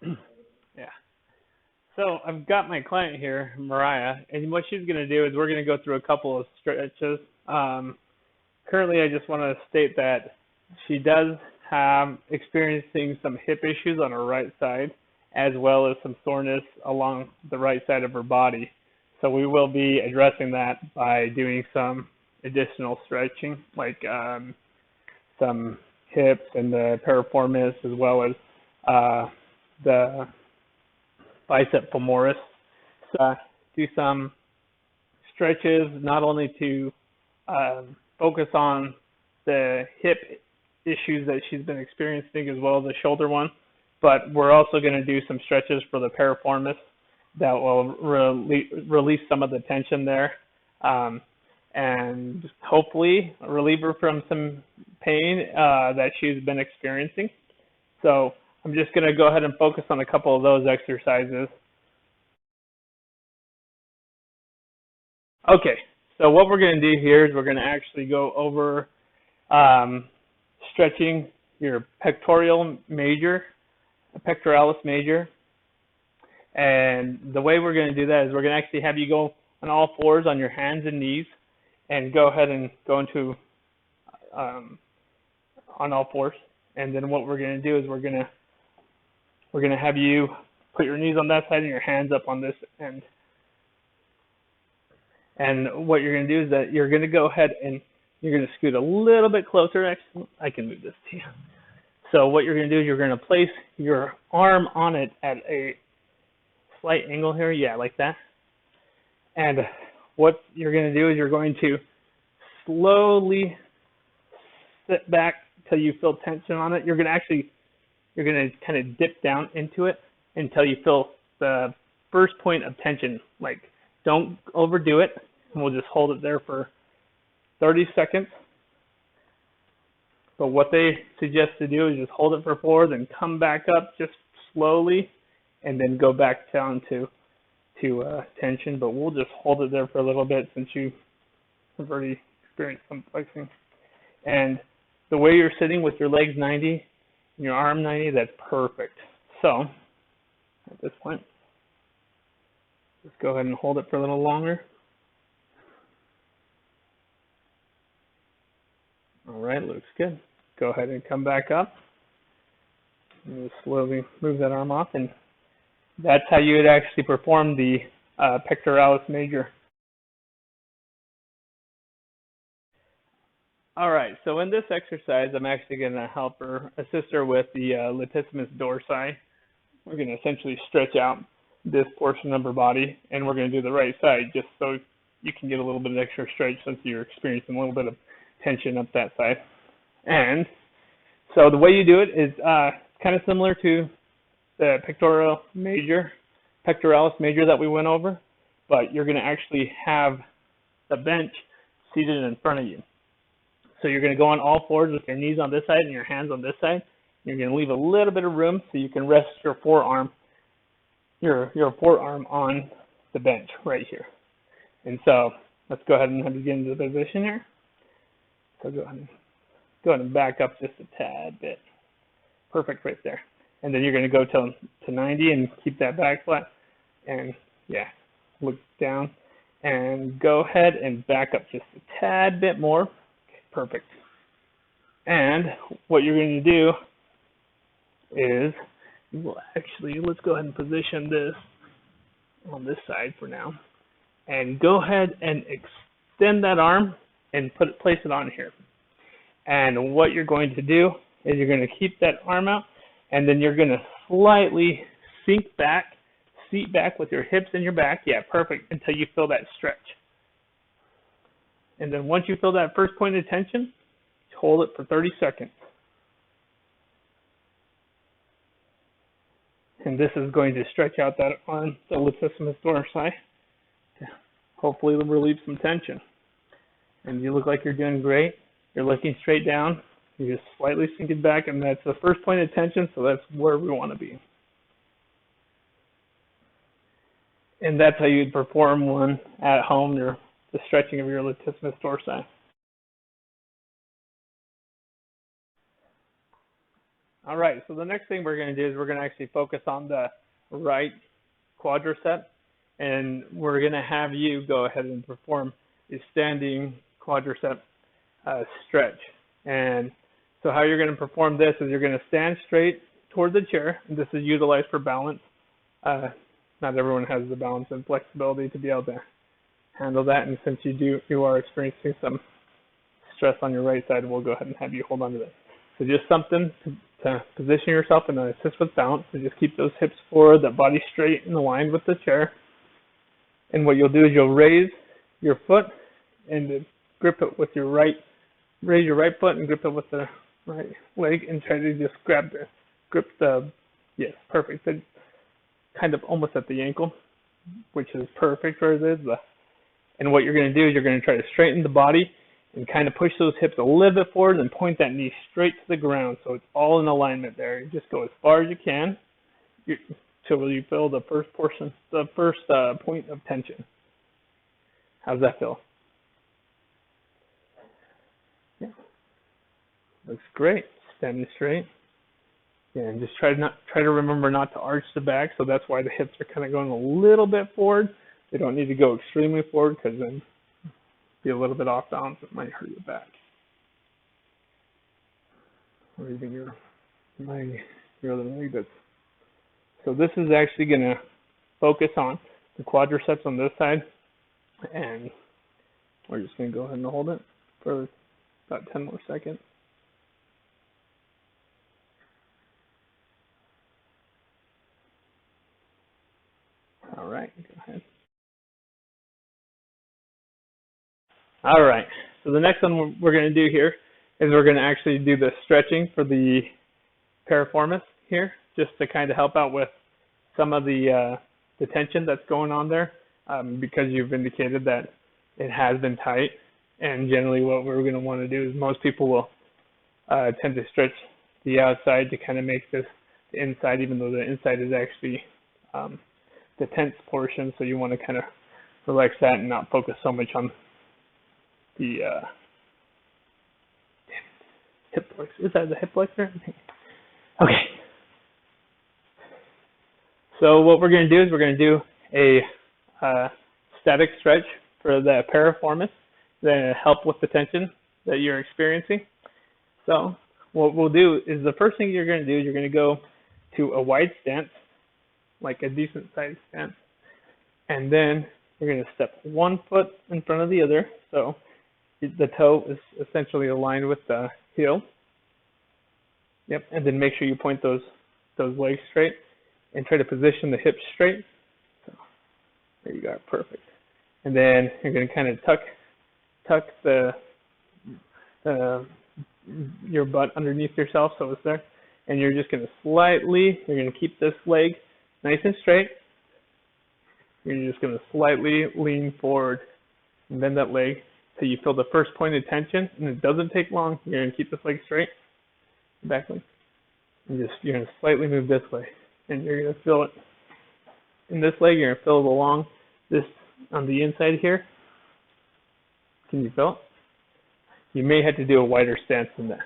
Yeah. So I've got my client here, Mariah, and what she's going to do is we're going to go through a couple of stretches. Currently, I just want to state that she does have experiencing some hip issues on her right side, as well as some soreness along the right side of her body. So we will be addressing that by doing some additional stretching, like some hips and the piriformis, as well as the bicep femoris. So do some stretches not only to focus on the hip issues that she's been experiencing as well as the shoulder one, but we're also going to do some stretches for the piriformis that will release some of the tension there, and hopefully relieve her from some pain that she's been experiencing. So I'm just going to go ahead and focus on a couple of those exercises. Okay, so what we're going to do here is we're going to actually go over stretching your pectoralis major. And the way we're going to do that is we're going to actually have you go on all fours on your hands and knees and go ahead and go into on all fours. And then what we're going to do is we're going to have you put your knees on that side and your hands up on this end. And what you're going to do is that you're going to go ahead and you're going to scoot a little bit closer. Actually, I can move this to you. So what you're going to do is you're going to place your arm on it at a slight angle here. Yeah, like that. And what you're going to do is you're going to slowly sit back till you feel tension on it. You're going to kind of dip down into it until you feel the first point of tension. Like, don't overdo it. And we'll just hold it there for 30 seconds. But what they suggest to do is just hold it for 4, then come back up just slowly, and then go back down to tension. But we'll just hold it there for a little bit since you have already experienced some flexing. And the way you're sitting with your legs 90 and your arm 90, that's perfect. So at this point, just go ahead and hold it for a little longer. All right, looks good. Go ahead and come back up. And just slowly move that arm off, and that's how you would actually perform the pectoralis major. All right, so in this exercise, I'm actually going to assist her with the Latissimus Dorsi. We're going to essentially stretch out this portion of her body, and we're going to do the right side just so you can get a little bit of extra stretch since you're experiencing a little bit of tension up that side. And so the way you do it is kind of similar to the pectoralis major that we went over, but you're going to actually have the bench seated in front of you. So you're going to go on all fours with your knees on this side and your hands on this side. You're going to leave a little bit of room so you can rest your forearm on the bench right here. And so let's go ahead and begin into the position here. So go ahead and back up just a tad bit. Perfect right there. And then you're going to go to 90 and keep that back flat. And yeah, look down and go ahead and back up just a tad bit more. Okay, perfect. And what you're going to do is, let's go ahead and position this on this side for now. And go ahead and extend that arm and place it on here. And what you're going to do is you're going to keep that arm out, and then you're going to slightly seat back with your hips and your back. Yeah, perfect, until you feel that stretch. And then once you feel that first point of tension, hold it for 30 seconds. And this is going to stretch out that arm, the Latissimus Dorsi, to hopefully relieve some tension. And you look like you're doing great. You're looking straight down. You're just slightly sinking back, and that's the first point of tension, so that's where we want to be. And that's how you'd perform one at home, the stretching of your Latissimus Dorsi. All right, so the next thing we're going to do is we're going to actually focus on the right quadricep, and we're going to have you go ahead and perform a standing quadricep stretch. And so how you're going to perform this is you're going to stand straight toward the chair, and this is utilized for balance. Not everyone has the balance and flexibility to be able to handle that, and since you are experiencing some stress on your right side, we'll go ahead and have you hold on to that. So just something to position yourself and assist with balance. So just keep those hips forward, that body straight and aligned with the chair. And what you'll do is you'll raise your foot and grip it with your right, raise your right foot and grip it with the right leg and try to just grip the, yes, perfect. So kind of almost at the ankle, which is perfect where it is. And what you're going to do is you're going to try to straighten the body and kind of push those hips a little bit forward and point that knee straight to the ground so it's all in alignment there. You just go as far as you can till you feel the first portion, the first point of tension. How's that feel? Yeah. Looks great. Standing straight. Yeah, and just try to remember not to arch the back, so that's why the hips are kind of going a little bit forward. They don't need to go extremely forward because then be a little bit off balance, it might hurt your back. Or even your other leg. So this is actually going to focus on the quadriceps on this side, and we're just going to go ahead and hold it for about 10 more seconds. All right, go ahead. All right, so the next one we're going to do here is we're going to actually do the stretching for the piriformis here, just to kind of help out with some of the tension that's going on there, because you've indicated that it has been tight. And generally what we're going to want to do is most people will tend to stretch the outside to kind of make this the inside, even though the inside is actually the tense portion. So you want to kind of relax that and not focus so much on the hip flexor. Is that the hip flexor? Okay. So what we're going to do is we're going to do a static stretch for the piriformis to help with the tension that you're experiencing. So what we'll do is the first thing you're going to do is you're going to go to a wide stance, like a decent sized stance, and then you're going to step one foot in front of the other. So the toe is essentially aligned with the heel. Yep, and then make sure you point those legs straight and try to position the hips straight. So there you go, perfect. And then you're going to kind of tuck your butt underneath yourself so it's there. And you're just going to you're going to keep this leg nice and straight. You're just going to slightly lean forward and bend that leg till you feel the first point of tension, and it doesn't take long. You're going to keep this leg straight, back leg, and you're going to slightly move this way, and you're going to feel it in this leg. You're going to feel it along this on the inside here. Can you feel it? You may have to do a wider stance than that.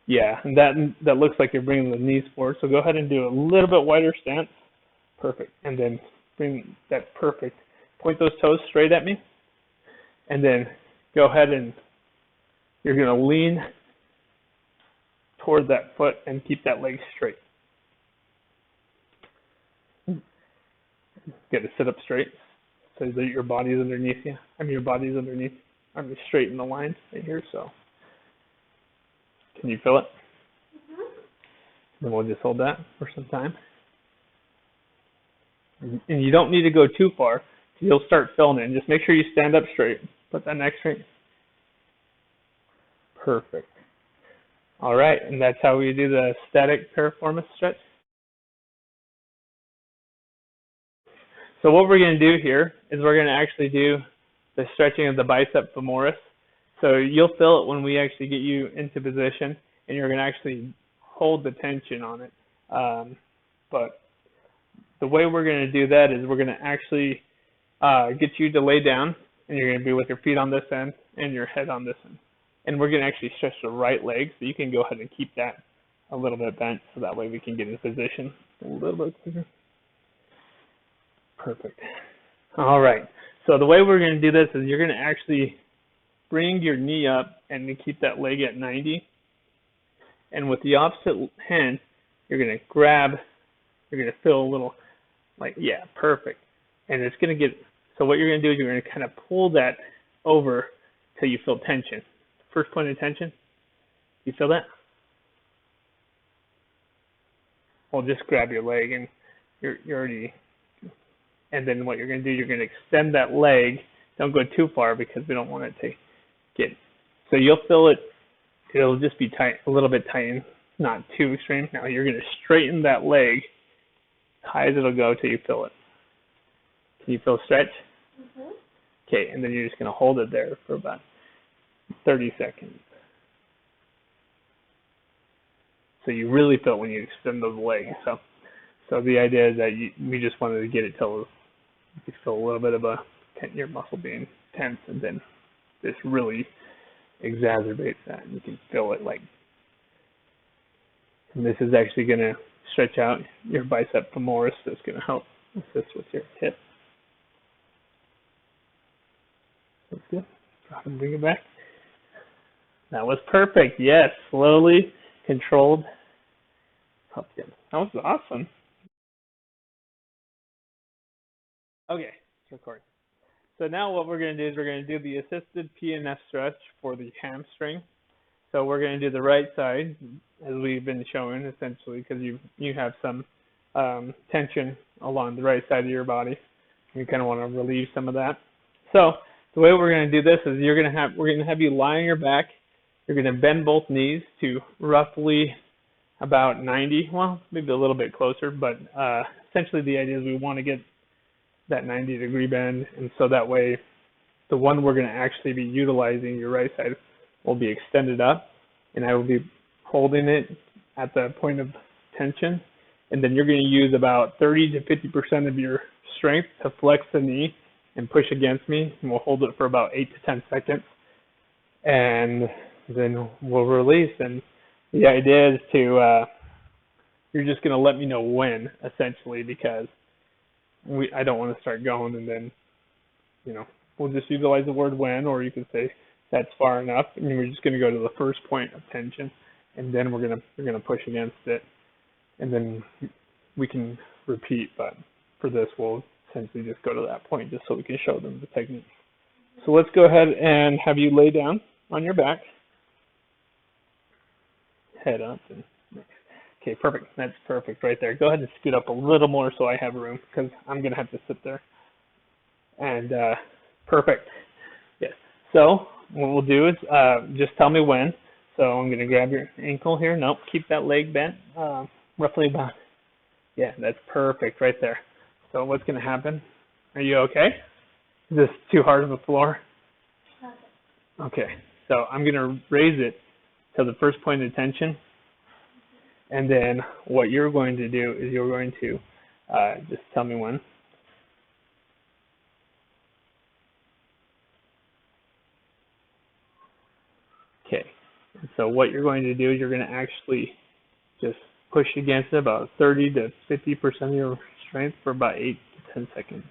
Yeah, and that looks like you're bringing the knees forward. So go ahead and do a little bit wider stance. Perfect. And then bring that perfect. Point those toes straight at me, and then go ahead and you're going to lean toward that foot and keep that leg straight. Get to sit up straight so that your body is underneath you. Your body is underneath. Straight in the line right here. So can you feel it? Mm-hmm. Then we'll just hold that for some time. And you don't need to go too far. You'll start feeling it. And just make sure you stand up straight. Put that neck straight. Perfect. All right, and that's how we do the static piriformis stretch. So what we're going to do here is we're going to actually do the stretching of the bicep femoris. So you'll feel it when we actually get you into position, and you're going to actually hold the tension on it. But the way we're going to do that is we're going to actually get you to lay down, and you're going to be with your feet on this end and your head on this end. And we're going to actually stretch the right leg, so you can go ahead and keep that a little bit bent, so that way we can get in position a little bit quicker. Perfect. All right. So the way we're going to do this is you're going to actually bring your knee up and keep that leg at 90. And with the opposite hand, you're going to grab, you're going to feel a little like, yeah, perfect. And it's going to get, so what you're going to do is you're going to kind of pull that over till you feel tension. First point of tension, you feel that? Well, just grab your leg and you're already, and then what you're going to do, you're going to extend that leg. Don't go too far because we don't want it to get, so you'll feel it, it'll just be tight, a little bit tight, not too extreme. Now you're going to straighten that leg as high as it'll go till you feel it. Can you feel stretch? Mm-hmm. Okay, and then you're just going to hold it there for about 30 seconds. So you really feel it when you extend those legs. So the idea is that we just wanted to get it till you feel a little bit of your muscle being tense, and then this really exacerbates that, and you can feel it like. And this is actually going to stretch out your bicep femoris. That's going to help assist with your hip. That's good. Drop and bring it back. That was perfect. Yes, slowly, controlled. That was awesome. Okay, it's recording. So now what we're going to do is we're going to do the assisted PNF stretch for the hamstring. So we're going to do the right side, as we've been showing, essentially, because you have some tension along the right side of your body. You kind of want to relieve some of that. So the way we're going to do this is we're going to have you lie on your back. You're going to bend both knees to roughly about 90, well, maybe a little bit closer, but essentially the idea is we want to get that 90-degree bend, and so that way the one we're going to actually be utilizing, your right side, will be extended up, and I will be holding it at the point of tension, and then you're going to use about 30 to 50% of your strength to flex the knee and push against me, and we'll hold it for about 8 to 10 seconds, and then we'll release. And the idea is you're just going to let me know when, essentially, because I don't want to start going and then, we'll just utilize the word when, or you could say that's far enough, and we're just going to go to the first point of tension, and then we're going to push against it, and then we can repeat, but for this we'll essentially just go to that point just so we can show them the technique. So let's go ahead and have you lay down on your back, head up, and okay, perfect. That's perfect right there. Go ahead and scoot up a little more so I have room, because I'm going to have to sit there. And perfect. Yes. So what we'll do is just tell me when. So I'm going to grab your ankle here. Nope, keep that leg bent. Roughly about, yeah, that's perfect right there. So what's going to happen? Are you okay? Is this too hard on the floor? Okay. So I'm going to raise it to the first point of tension. And then what you're going to do is you're going to just tell me when. Okay. And so what you're going to do is you're going to actually just push against it about 30 to 50% of your strength for about 8 to 10 seconds.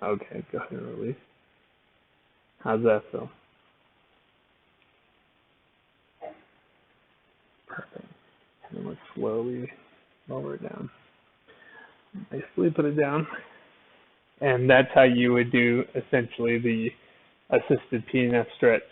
Okay, go ahead and release. How's that feel? Perfect. And then let's slowly lower it down. Nicely put it down. And that's how you would do essentially the assisted PNF stretch